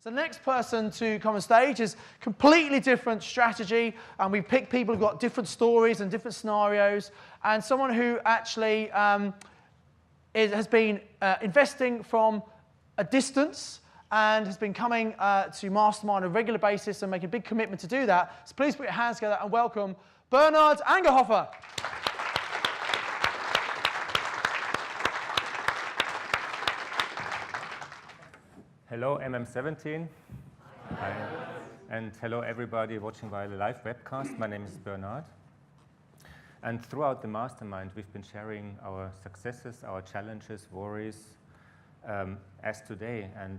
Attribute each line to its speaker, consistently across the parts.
Speaker 1: So the next person to come on stage is completely different strategy, and we pick people who've got different stories and different scenarios, and someone who actually has been investing from a distance and has been coming to Mastermind on a regular basis and making a big commitment to do that. So please put your hands together and welcome Bernhard Angerhofer.
Speaker 2: Hello, MM17. Hi. And hello, everybody watching via the live webcast. My name is Bernhard. And throughout the Mastermind, we've been sharing our successes, our challenges, worries, as today. And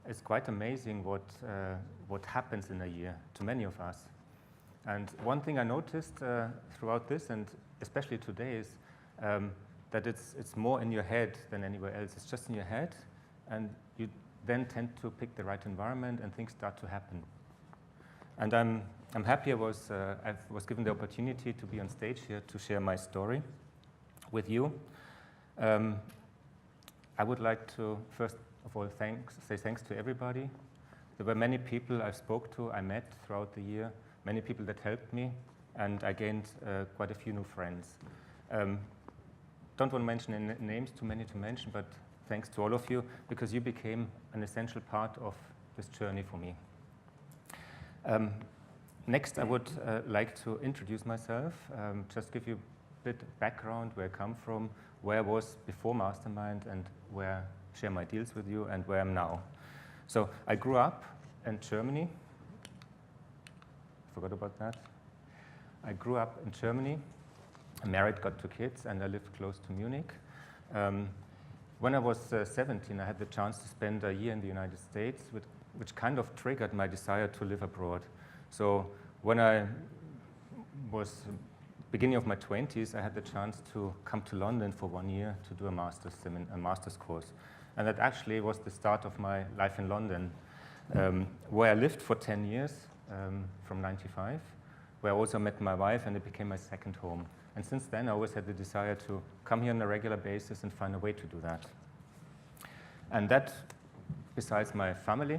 Speaker 2: it's quite amazing what happens in a year to many of us. And one thing I noticed throughout this, and especially today, is that it's more in your head than anywhere else. It's just in your head, and you then tend to pick the right environment, and things start to happen. And I'm happy I was given the opportunity to be on stage here to share my story with you. I would like to first of all say thanks to everybody. There were many people I spoke to, I met throughout the year, many people that helped me, and I gained quite a few new friends. Don't want to mention any names, too many to mention, but thanks to all of you, because you became an essential part of this journey for me. Next, I would like to introduce myself, just give you a bit of background, where I come from, where I was before Mastermind, and share my deals with you, and where I'm now. So I grew up in Germany. Forgot about that. I grew up in Germany, married, got 2 kids, and I lived close to Munich. When I was 17, I had the chance to spend a year in the United States, which kind of triggered my desire to live abroad. So when I was beginning of my 20s, I had the chance to come to London for 1 year to do a master's course. And that actually was the start of my life in London, where I lived for 10 years, from 95, where I also met my wife, and it became my second home. And since then, I always had the desire to come here on a regular basis and find a way to do that. And that, besides my family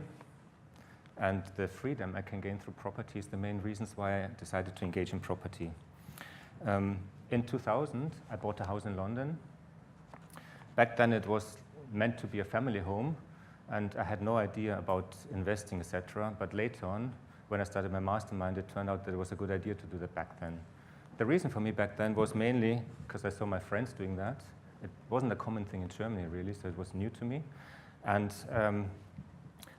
Speaker 2: and the freedom I can gain through property, is the main reasons why I decided to engage in property. In 2000, I bought a house in London. Back then, it was meant to be a family home, and I had no idea about investing, etc. But later on, when I started my mastermind, it turned out that it was a good idea to do that back then. The reason for me back then was mainly because I saw my friends doing that. It wasn't a common thing in Germany, really, so it was new to me. And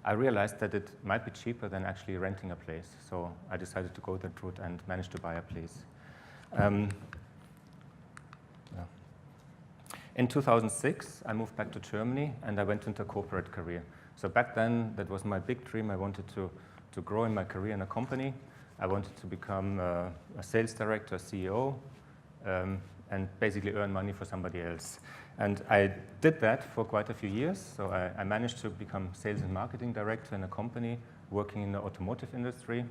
Speaker 2: I realized that it might be cheaper than actually renting a place. So I decided to go that route and managed to buy a place. In 2006, I moved back to Germany, and I went into a corporate career. So back then, that was my big dream. I wanted to grow in my career in a company. I wanted to become a sales director, a CEO, and basically earn money for somebody else. And I did that for quite a few years. So I managed to become sales and marketing director in a company working in the automotive industry,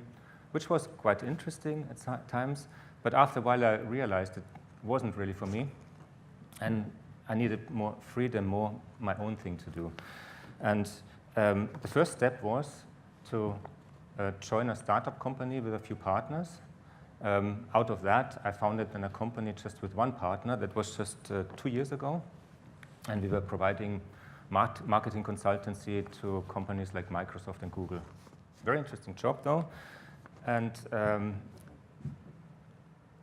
Speaker 2: which was quite interesting at times. But after a while, I realized it wasn't really for me. And I needed more freedom, more my own thing to do. And the first step was to join a startup company with a few partners. Out of that, I founded then a company just with one partner. That was just 2 years ago. And we were providing marketing consultancy to companies like Microsoft and Google. Very interesting job, though. And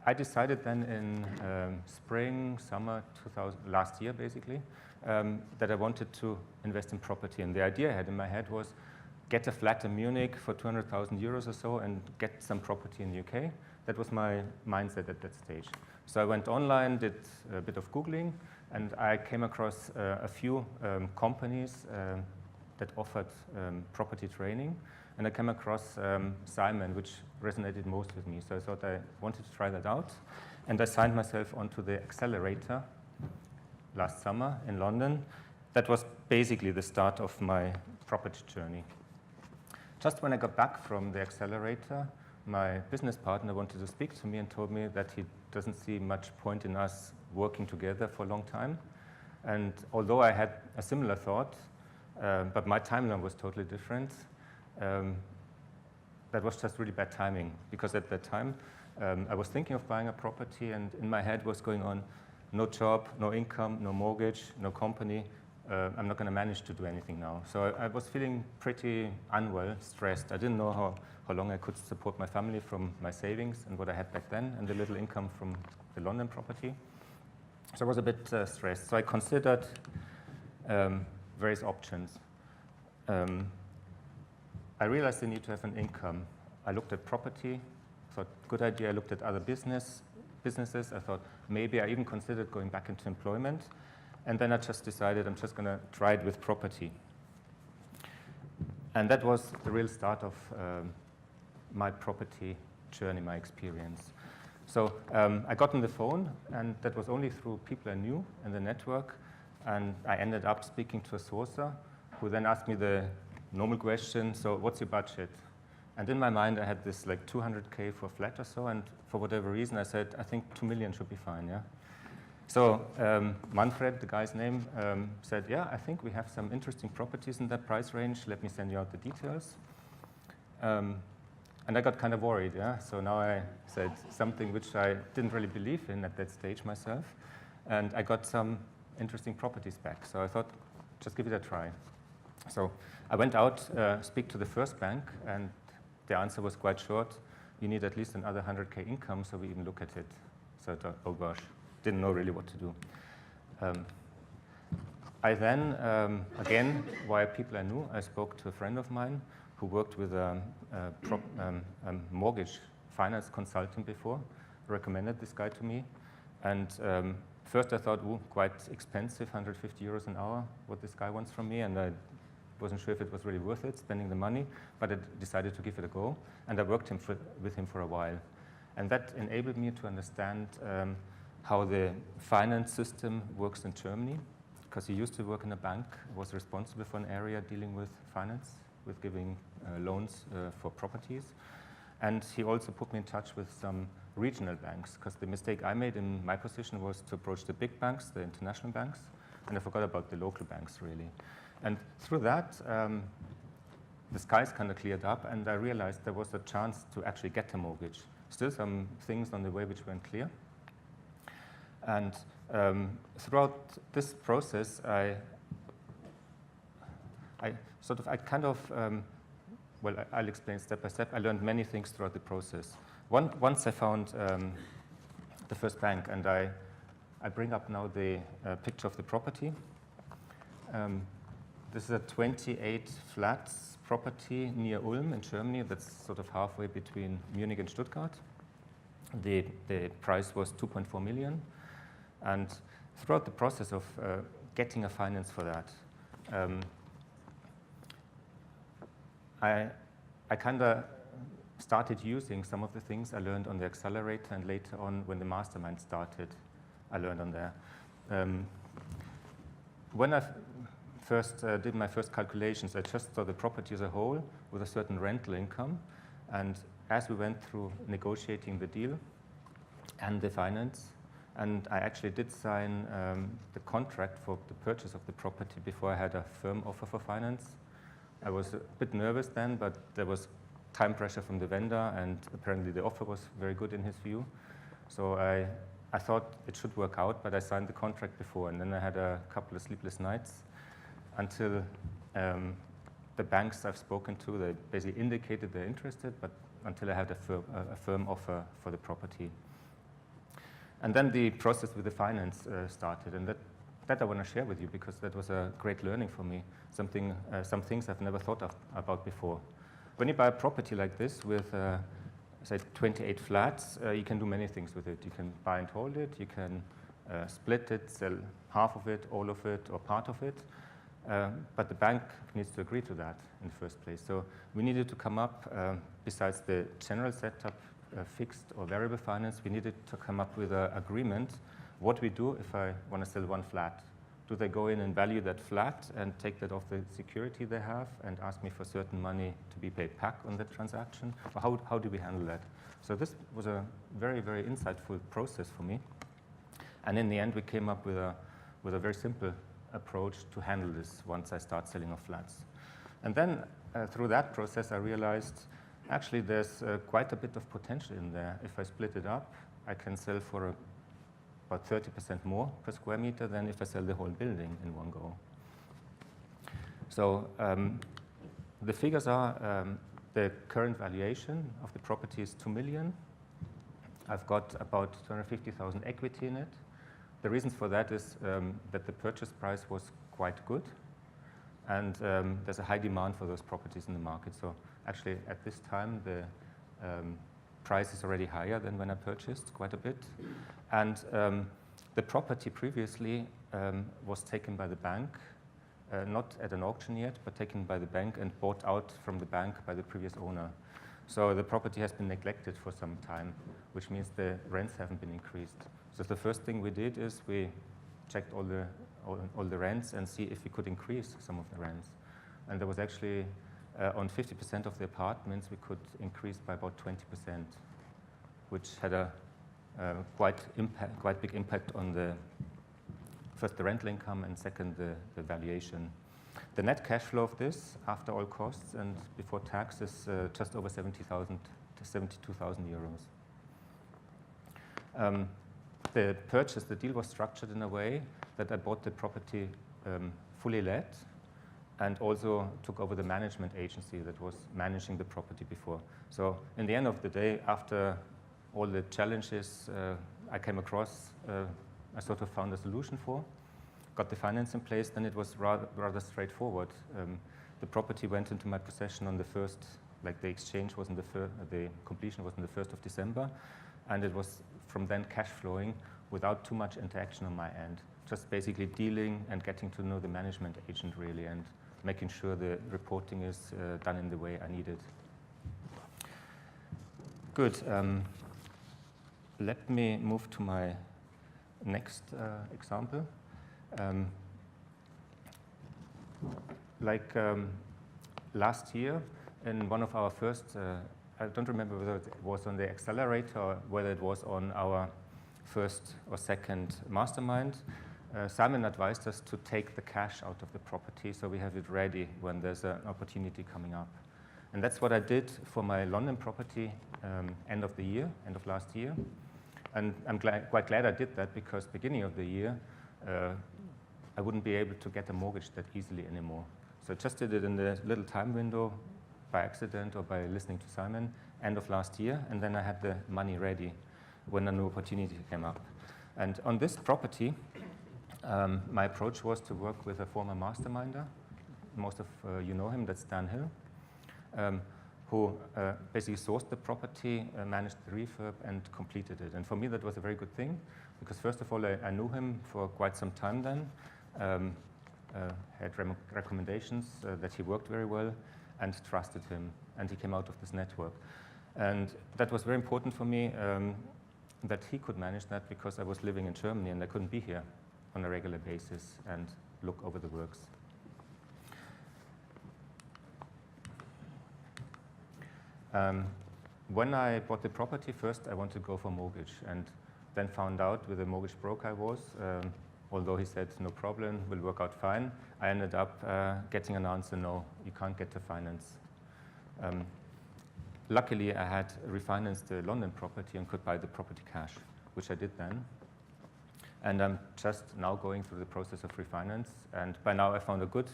Speaker 2: I decided then in spring, summer 2000, last year, basically, that I wanted to invest in property. And the idea I had in my head was get a flat in Munich for 200,000 euros or so and get some property in the UK. That was my mindset at that stage. So I went online, did a bit of Googling, and I came across a few companies that offered property training. And I came across Simon, which resonated most with me. So I thought I wanted to try that out. And I signed myself onto the accelerator last summer in London. That was basically the start of my property journey. Just when I got back from the accelerator, my business partner wanted to speak to me and told me that he doesn't see much point in us working together for a long time. And although I had a similar thought, but my timeline was totally different, that was just really bad timing, because at that time, I was thinking of buying a property, and in my head was going on, no job, no income, no mortgage, no company. I'm not going to manage to do anything now. So I was feeling pretty unwell, stressed. I didn't know how long I could support my family from my savings and what I had back then, and the little income from the London property. So I was a bit stressed. So I considered various options. I realized I need to have an income. I looked at property, thought, good idea. I looked at other businesses. I thought, maybe I even considered going back into employment. And then I just decided I'm just going to try it with property. And that was the real start of my property journey, my experience. So I got on the phone, and that was only through people I knew in the network. And I ended up speaking to a sourcer who then asked me the normal question, so what's your budget? And in my mind, I had this like 200K for a flat or so, and for whatever reason, I said, I think 2 million should be fine, yeah? So Manfred, the guy's name, said, yeah, I think we have some interesting properties in that price range. Let me send you out the details. And I got kind of worried, yeah? So now I said something which I didn't really believe in at that stage myself. And I got some interesting properties back. So I thought, just give it a try. So I went out, speak to the first bank, and the answer was quite short. You need at least another 100K income, so we even look at it. So I thought, oh gosh, didn't know really what to do. I then, again, via people I knew, I spoke to a friend of mine who worked with a mortgage finance consultant before, recommended this guy to me. And first I thought, ooh, quite expensive, 150 euros an hour, what this guy wants from me. And I wasn't sure if it was really worth it, spending the money, but I decided to give it a go. And I worked with him for a while. And that enabled me to understand how the finance system works in Germany, because he used to work in a bank, was responsible for an area dealing with finance, with giving loans for properties. And he also put me in touch with some regional banks, because the mistake I made in my position was to approach the big banks, the international banks, and I forgot about the local banks, really. And through that, the skies kind of cleared up, and I realized there was a chance to actually get a mortgage. Still some things on the way which weren't clear. And throughout this process, I'll explain step by step. I learned many things throughout the process. Once I found the first bank, and I bring up now the picture of the property. This is a 28 flats property near Ulm in Germany. That's sort of halfway between Munich and Stuttgart. The price was 2.4 million. And throughout the process of getting a finance for that, I kind of started using some of the things I learned on the accelerator, and later on when the Mastermind started, I learned on there. When I first did my first calculations, I just saw the property as a whole with a certain rental income. And as we went through negotiating the deal and the finance, and I actually did sign the contract for the purchase of the property before I had a firm offer for finance. I was a bit nervous then, but there was time pressure from the vendor, and apparently the offer was very good in his view. So I thought it should work out, but I signed the contract before, and then I had a couple of sleepless nights until the banks I've spoken to, they basically indicated they're interested, but until I had a firm offer for the property. And then the process with the finance started, and that I want to share with you, because that was a great learning for me, some things I've never thought about before. When you buy a property like this with, say, 28 flats, you can do many things with it. You can buy and hold it, you can split it, sell half of it, all of it, or part of it. But the bank needs to agree to that in the first place. So we needed to come up, besides the general setup, fixed or variable finance, we needed to come up with an agreement. What we do if I want to sell one flat? Do they go in and value that flat and take that off the security they have and ask me for certain money to be paid back on that transaction? Or how do we handle that? So this was a very, very insightful process for me. And in the end, we came up with a very simple approach to handle this once I start selling off flats. And then through that process, I realized actually there's quite a bit of potential in there. If I split it up, I can sell for about 30% more per square meter than if I sell the whole building in one go. So the figures are the current valuation of the property is 2 million. I've got about 250,000 equity in it. The reasons for that is that the purchase price was quite good, and there's a high demand for those properties in the market. So actually, at this time, the price is already higher than when I purchased, quite a bit. And the property previously was taken by the bank, not at an auction yet, but taken by the bank and bought out from the bank by the previous owner. So the property has been neglected for some time, which means the rents haven't been increased. So the first thing we did is we checked all the rents and see if we could increase some of the rents. And there was actually, on 50% of the apartments, we could increase by about 20%, which had a quite big impact on first the rental income and second the valuation. The net cash flow of this, after all costs and before tax, is just over 70,000 to 72,000 euros. The deal was structured in a way that I bought the property fully let and also took over the management agency that was managing the property before. So in the end of the day, after all the challenges I came across, I sort of found a solution for, got the finance in place, then it was rather straightforward. The property went into my possession on the first, like the exchange was the completion was on the 1st of December, and it was from then cash flowing without too much interaction on my end. Just basically dealing and getting to know the management agent really and making sure the reporting is done in the way I need it. Good. Let me move to my next example. Last year, in one of our first, I don't remember whether it was on the accelerator or whether it was on our first or second mastermind, Simon advised us to take the cash out of the property so we have it ready when there's an opportunity coming up. And that's what I did for my London property end of last year. And I'm quite glad I did that because beginning of the year, I wouldn't be able to get a mortgage that easily anymore. So I just did it in the little time window by accident or by listening to Simon end of last year, and then I had the money ready when a new opportunity came up. And on this property, my approach was to work with a former masterminder. Most of you know him, that's Dan Hill, who basically sourced the property, managed the refurb, and completed it. And for me, that was a very good thing, because first of all, I knew him for quite some time then, had recommendations that he worked very well, and trusted him, and he came out of this network. And that was very important for me, that he could manage that, because I was living in Germany and I couldn't be here on a regular basis and look over the works. When I bought the property, first I wanted to go for mortgage, and then found out with the mortgage broker I was, although he said no problem, will work out fine, I ended up getting an answer, no, you can't get to finance. Luckily, I had refinanced the London property and could buy the property cash, which I did then. And I'm just now going through the process of refinance, and by now I found a good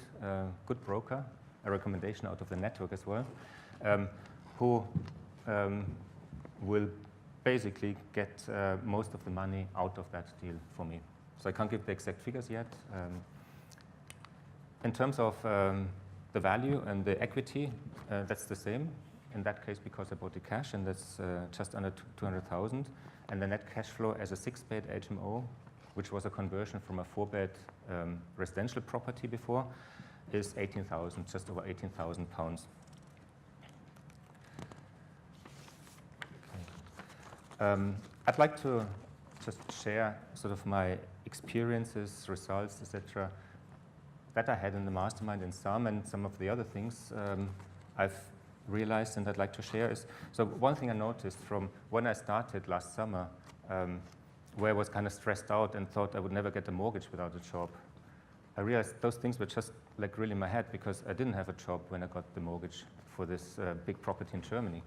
Speaker 2: broker, a recommendation out of the network as well, who will basically get most of the money out of that deal for me. So I can't give the exact figures yet. In terms of the value and the equity, that's the same. In that case, because I bought the cash, and that's just under 200,000. And the net cash flow as a 6-bed HMO, which was a conversion from a 4-bed residential property before, is 18,000, just over 18,000 pounds. I'd like to just share sort of my experiences, results, etc., that I had in the mastermind in some, and some of the other things I've realized and I'd like to share is, so one thing I noticed from when I started last summer, where I was kind of stressed out and thought I would never get a mortgage without a job, I realized those things were just like really in my head because I didn't have a job when I got the mortgage for this big property in Germany.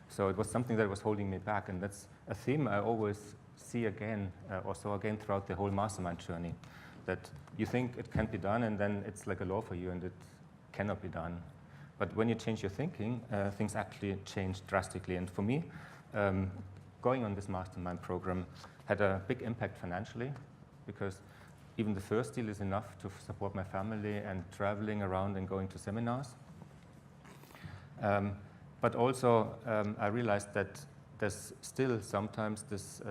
Speaker 2: So it was something that was holding me back, and that's a theme I always see again, or saw again throughout the whole mastermind journey, that you think it can be done, and then it's like a law for you, and it cannot be done. But when you change your thinking, things actually change drastically. And for me, going on this mastermind program had a big impact financially, because even the first deal is enough to support my family and traveling around and going to seminars. But also, I realized that there's still sometimes this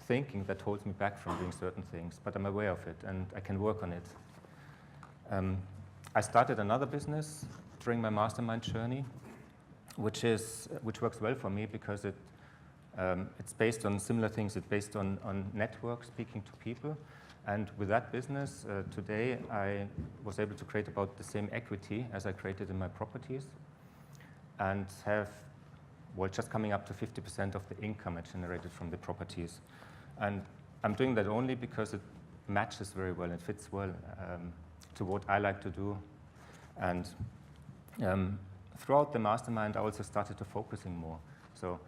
Speaker 2: thinking that holds me back from doing certain things, but I'm aware of it and I can work on it. I started another business during my mastermind journey, which works well for me because it's based on similar things. It's based on network, speaking to people. And with that business, today I was able to create about the same equity as I created in my properties, and have, well, just coming up to 50% of the income I generated from the properties. And I'm doing that only because it matches very well, it fits well to what I like to do. And throughout the mastermind, I also started to focusing more. So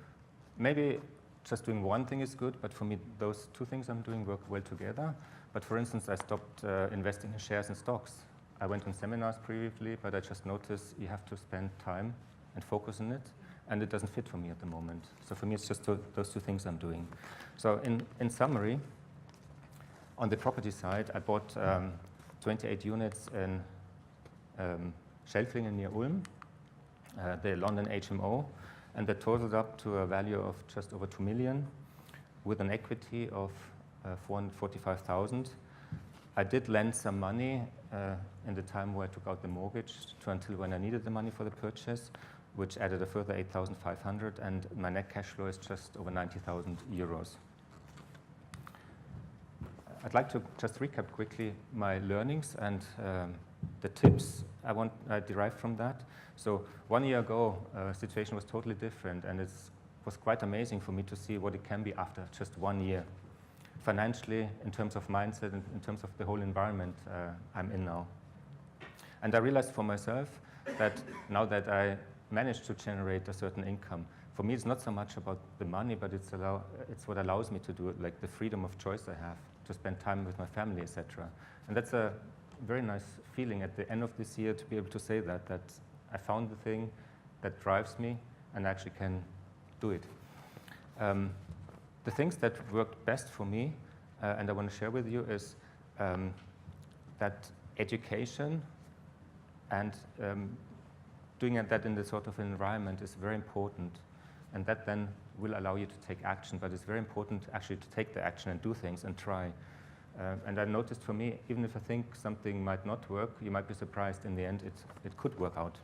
Speaker 2: maybe just doing one thing is good, but for me, those two things I'm doing work well together. But for instance, I stopped investing in shares and stocks. I went on seminars previously, but I just noticed you have to spend time and focus on it, and it doesn't fit for me at the moment. So for me, it's just those two things I'm doing. So in summary, on the property side, I bought 28 units in Schelflingen near Ulm, the London HMO, and that totaled up to a value of just over 2 million with an equity of 445,000. I did lend some money in the time where I took out the mortgage until when I needed the money for the purchase, which added a further 8,500, and my net cash flow is just over 90,000 euros. I'd like to just recap quickly my learnings and the tips I derived from that. So 1 year ago, the situation was totally different, and it was quite amazing for me to see what it can be after just 1 year. Financially, in terms of mindset, and in terms of the whole environment I'm in now. And I realized for myself that now that I managed to generate a certain income, for me it's not so much about the money, but it's what allows me to do it, like the freedom of choice I have to spend time with my family, etc. And that's a very nice feeling at the end of this year to be able to say that I found the thing that drives me and I actually can do it. The things that worked best for me, and I want to share with you, is that education and doing that in this sort of environment is very important, and that then will allow you to take action. But it's very important actually to take the action and do things and try. And I noticed for me, even if I think something might not work, you might be surprised in the end it could work out.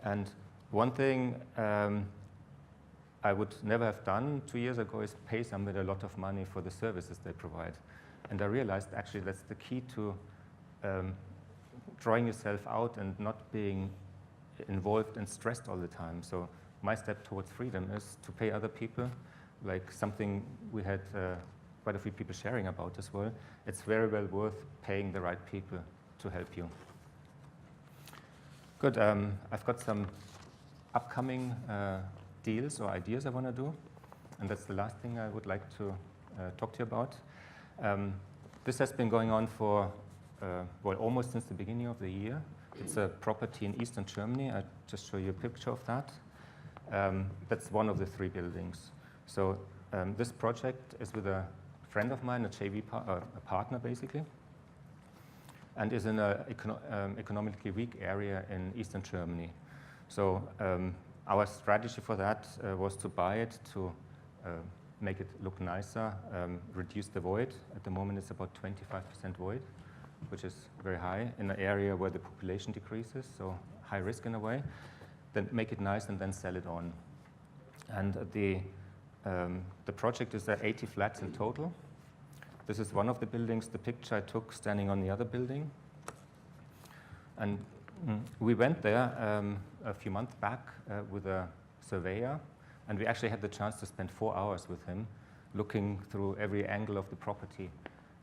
Speaker 2: And one thing I would never have done 2 years ago is pay somebody a lot of money for the services they provide. And I realized actually that's the key to drawing yourself out and not being involved and stressed all the time. So my step towards freedom is to pay other people, like something we had quite a few people sharing about as well. It's very well worth paying the right people to help you. Good, I've got some upcoming deals or ideas I want to do, and that's the last thing I would like to talk to you about. This has been going on for well, almost since the beginning of the year. It's a property in eastern Germany. I'll just show you a picture of that. That's one of the 3 buildings. So this project is with a friend of mine, a JV a partner basically, and is in an economically weak area in eastern Germany. So our strategy for that was to buy it, to make it look nicer, reduce the void. At the moment it's about 25% void, which is very high in an area where the population decreases, so high risk in a way. Then make it nice and then sell it on. And the project is 80 flats in total. This is one of the buildings. The picture I took standing on the other building. And we went there a few months back with a surveyor, and we actually had the chance to spend 4 hours with him looking through every angle of the property.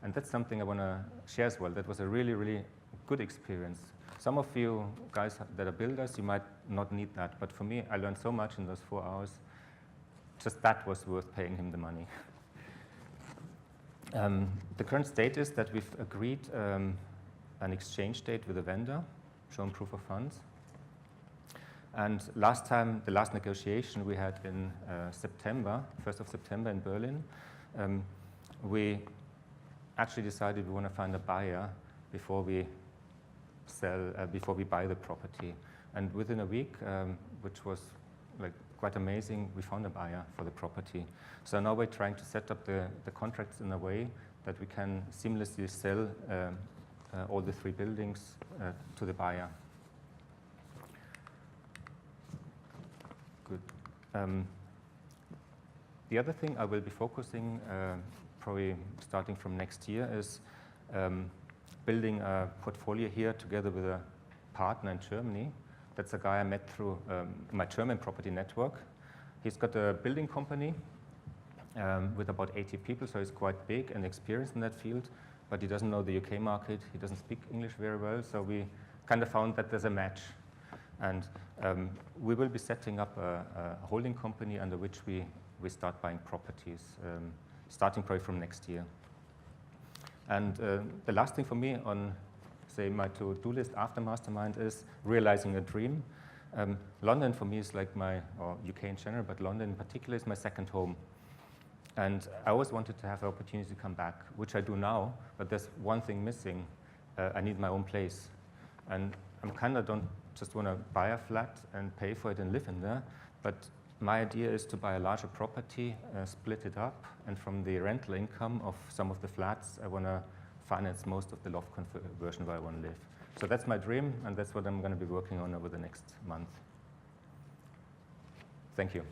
Speaker 2: And that's something I want to share as well. That was a really, really good experience. Some of you guys that are builders, you might not need that. But for me, I learned so much in those 4 hours. Just that was worth paying him the money. The current state is that we've agreed an exchange date with a vendor, shown proof of funds. And last time, the last negotiation we had in September, 1st of September in Berlin, we actually decided we want to find a buyer before we before we buy the property. And within a week, which was like quite amazing, we found a buyer for the property. So now we're trying to set up the contracts in a way that we can seamlessly sell all the 3 buildings to the buyer. Good. The other thing I will be focusing, probably starting from next year, is building a portfolio here together with a partner in Germany. That's a guy I met through my German property network. He's got a building company with about 80 people, so he's quite big and experienced in that field, but he doesn't know the UK market. He doesn't speak English very well, so we kind of found that there's a match. And we will be setting up a holding company under which we start buying properties, starting probably from next year. And the last thing for me on, say, my to-do list after Mastermind is realizing a dream. London for me is like or UK in general, but London in particular is my second home. And I always wanted to have the opportunity to come back, which I do now, but there's one thing missing. I need my own place. And I'm kind of don't just want to buy a flat and pay for it and live in there, but my idea is to buy a larger property, split it up, and from the rental income of some of the flats, I want to finance most of the loft conversion where I want to live. So that's my dream, and that's what I'm going to be working on over the next month. Thank you.